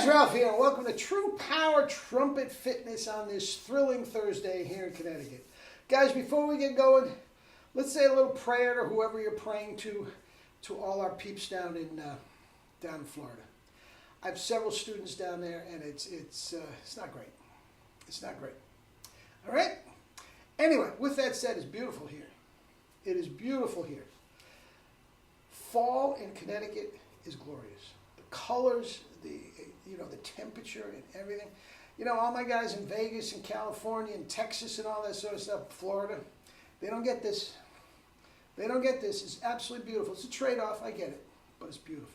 Ralph here, and welcome to True Power Trumpet Fitness on this thrilling Thursday here in Connecticut. Guys, before we get going, let's say a little prayer to whoever you're praying to all our peeps down in Florida. I have several students down there, and it's not great. It's not great. All right? Anyway, with that said, it's beautiful here. It is beautiful here. Fall in Connecticut is glorious. The colors, the temperature and everything. You know, all my guys in Vegas and California and Texas and all that sort of stuff, Florida, they don't get this. They don't get this. It's absolutely beautiful. It's a trade-off. I get it, but it's beautiful.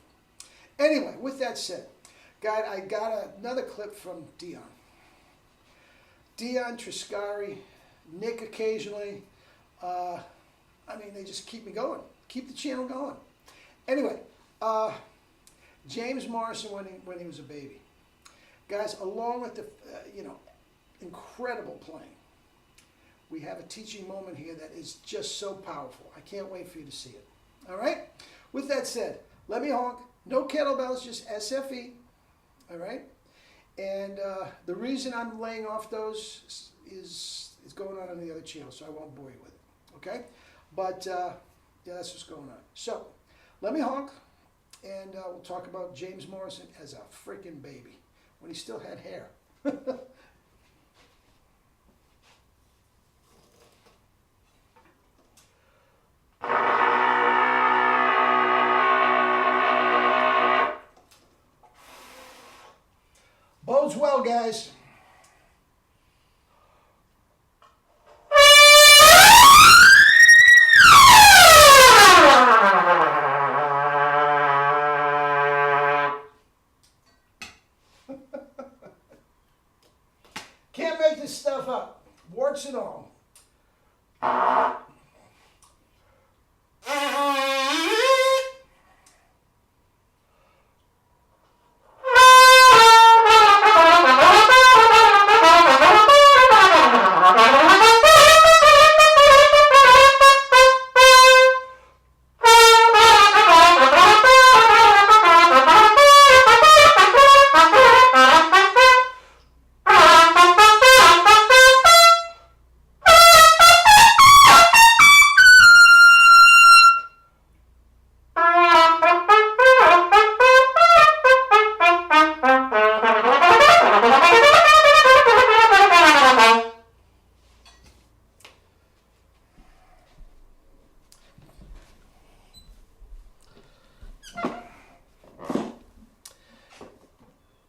Anyway, with that said, I got another clip from Dion. Dion, Triscari, Nick occasionally. They just keep me going. Keep the channel going. Anyway, James Morrison when he was a baby. Guys, along with the incredible playing, we have a teaching moment here that is just so powerful. I can't wait for you to see it. All right? With that said, let me honk. No kettlebells, just SFE. All right? And the reason I'm laying off those is going on the other channel, so I won't bore you with it. Okay? But yeah, that's what's going on. So, let me honk, and we'll talk about James Morrison as a freaking baby, when he still had hair. Bodes well, guys. Can't make this stuff up. Warts and all.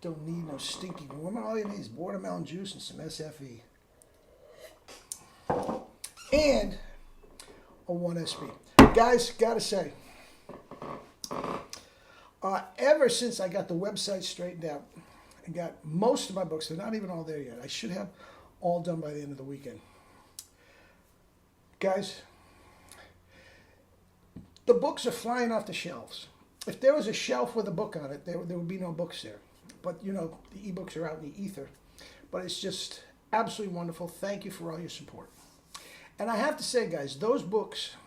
Don't need no stinky woman. All you need is watermelon juice and some SFE. And a 1SP. Guys, gotta say, ever since I got the website straightened out and got most of my books, they're not even all there yet. I should have all done by the end of the weekend. Guys, the books are flying off the shelves. If there was a shelf with a book on it, there would be no books there. But, you know, the ebooks are out in the ether. But it's just absolutely wonderful. Thank you for all your support. And I have to say, guys, those books,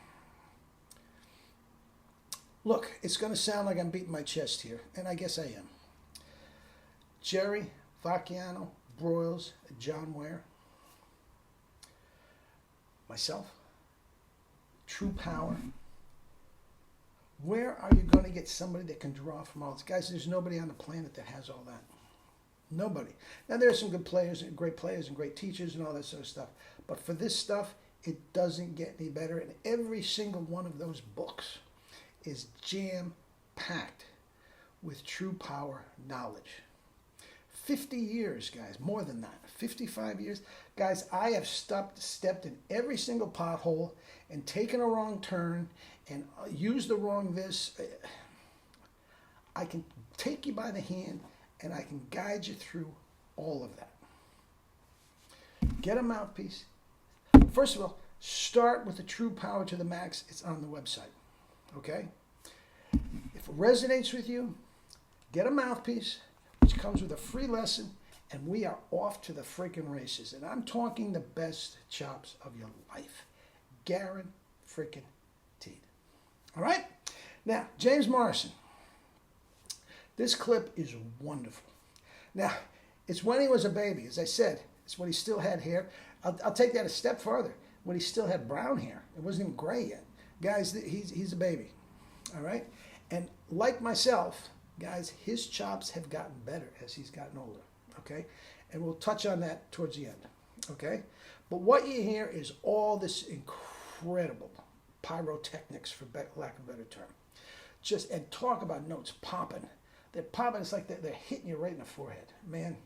look, it's going to sound like I'm beating my chest here, and I guess I am. Jerry Vacchiano, Broyles, John Ware, myself, True Power. Where are you going to get somebody that can draw from all this? Guys, there's nobody on the planet that has all that. Nobody. Now, there are some good players and great teachers and all that sort of stuff. But for this stuff, it doesn't get any better. And every single one of those books is jam-packed with true power knowledge. 50 years, guys, more than that, 55 years. Guys, I have stepped in every single pothole and taken a wrong turn and used the wrong this. I can take you by the hand and I can guide you through all of that. Get a mouthpiece. First of all, start with the True Power to the Max. It's on the website, okay? If it resonates with you, get a mouthpiece, which comes with a free lesson, and we are off to the freaking races. And I'm talking the best chops of your life. Guaranteed. All right? Now, James Morrison. This clip is wonderful. Now, it's when he was a baby, as I said. It's when he still had hair. I'll take that a step further. When he still had brown hair. It wasn't even gray yet. Guys, he's a baby. All right? And like myself, guys, his chops have gotten better as he's gotten older. Okay? And we'll touch on that towards the end. Okay? But what you hear is all this incredible pyrotechnics, for lack of a better term. And talk about notes popping. They're popping. It's like they're hitting you right in the forehead. Man,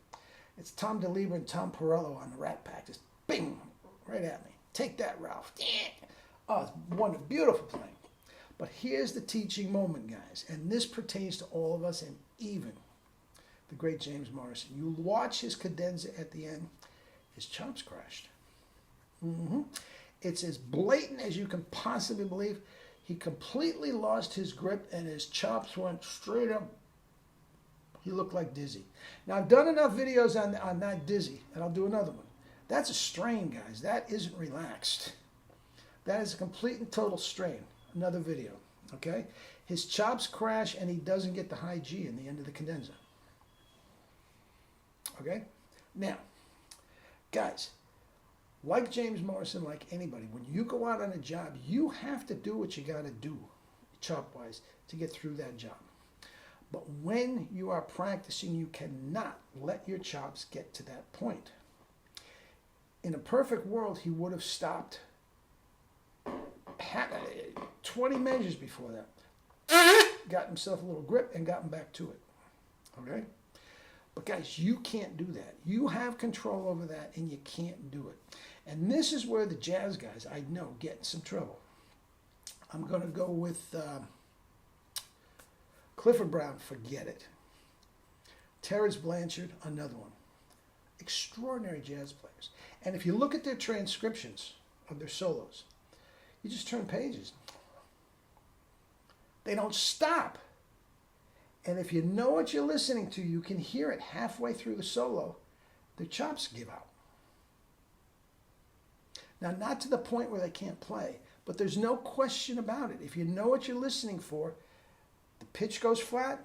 it's Tom DeLiebert and Tom Perello on the Rat Pack. Just bing, right at me. Take that, Ralph. Oh, it's one beautiful playing. But here's the teaching moment, guys. And this pertains to all of us and even the great James Morrison. You watch his cadenza at the end, his chops crashed. It's as blatant as you can possibly believe. He completely lost his grip and his chops went straight up. He looked like Dizzy. Now, I've done enough videos on that Dizzy, and I'll do another one. That's a strain, guys. That isn't relaxed. That is a complete and total strain. Another video, okay? His chops crash, and he doesn't get the high G in the end of the cadenza. Okay? Now, guys, like James Morrison, like anybody, when you go out on a job, you have to do what you got to do, chop-wise, to get through that job. But when you are practicing, you cannot let your chops get to that point. In a perfect world, he would have stopped 20 measures before that. Got himself a little grip and gotten back to it. Okay? But guys, you can't do that. You have control over that and you can't do it. And this is where the jazz guys, I know, get in some trouble. I'm going to go with Clifford Brown, forget it. Terrence Blanchard, another one. Extraordinary jazz players. And if you look at their transcriptions of their solos, you just turn pages. They don't stop. And if you know what you're listening to, you can hear it halfway through the solo. Their chops give out. Now, not to the point where they can't play, but there's no question about it. If you know what you're listening for, the pitch goes flat.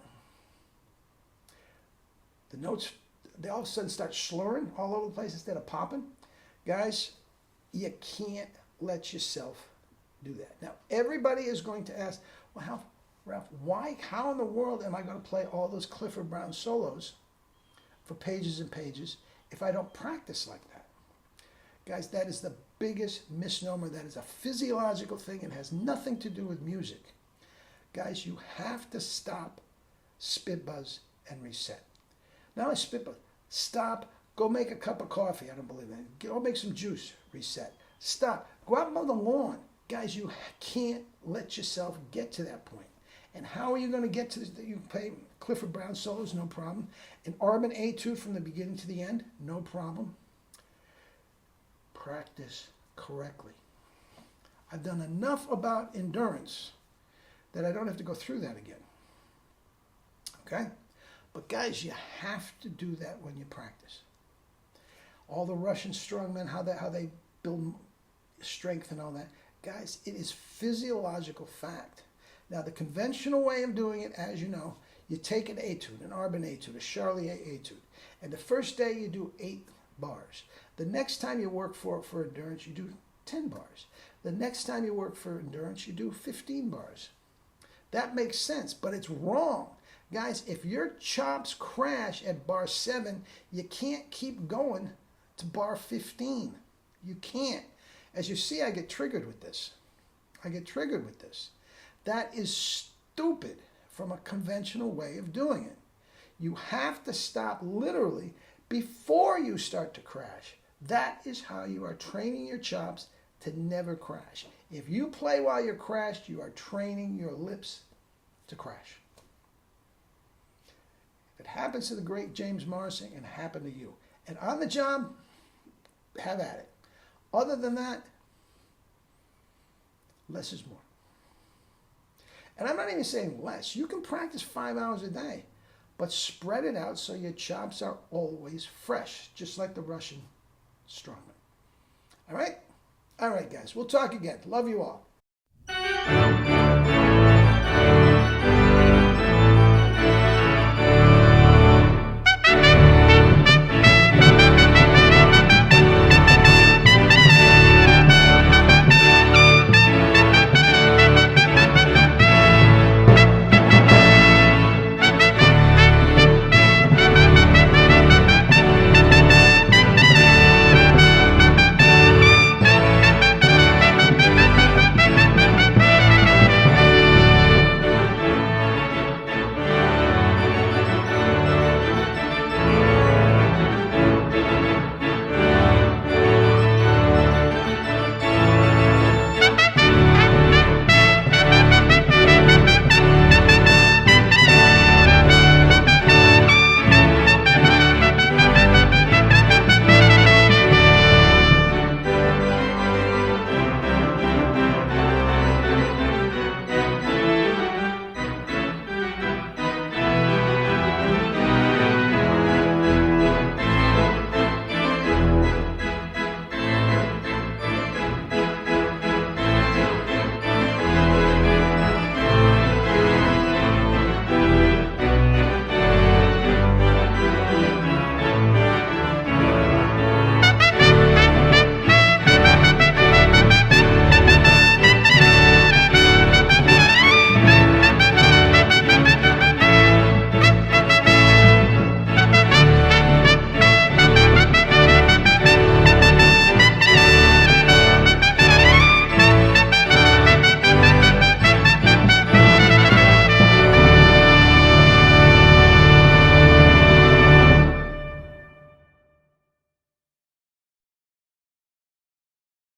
The notes, they all of a sudden start slurring all over the place instead of popping. Guys, you can't let yourself do that. Now, everybody is going to ask, well, Ralph, how in the world am I going to play all those Clifford Brown solos for pages and pages if I don't practice like that? Guys, that is the biggest misnomer. That is a physiological thing. It has nothing to do with music. Guys, you have to stop, spit buzz, and reset. Not only spit buzz, stop, go make a cup of coffee. I don't believe that. Go make some juice, reset. Stop, go out and mow the lawn. Guys, you can't let yourself get to that point. And how are you going to get to this? You play Clifford Brown solos, no problem. An Arbin etude from the beginning to the end, no problem. Practice correctly. I've done enough about endurance that I don't have to go through that again. Okay? But guys, you have to do that when you practice. All the Russian strongmen, how they build strength and all that. Guys, it is physiological fact. Now, the conventional way of doing it, as you know, you take an etude, an Arbin etude, a Charlier etude, and the first day you do 8 bars. The next time you work for endurance, you do 10 bars. The next time you work for endurance, you do 15 bars. That makes sense, but it's wrong. Guys, if your chops crash at bar 7, you can't keep going to bar 15. You can't. As you see, I get triggered with this. That is stupid from a conventional way of doing it. You have to stop literally before you start to crash. That is how you are training your chops to never crash. If you play while you're crashed, you are training your lips to crash. If it happens to the great James Morrison, it happened to you. And on the job, have at it. Other than that, less is more. And I'm not even saying less. You can practice 5 hours a day, but spread it out so your chops are always fresh, just like the Russian strongman. All right? All right, guys. We'll talk again. Love you all.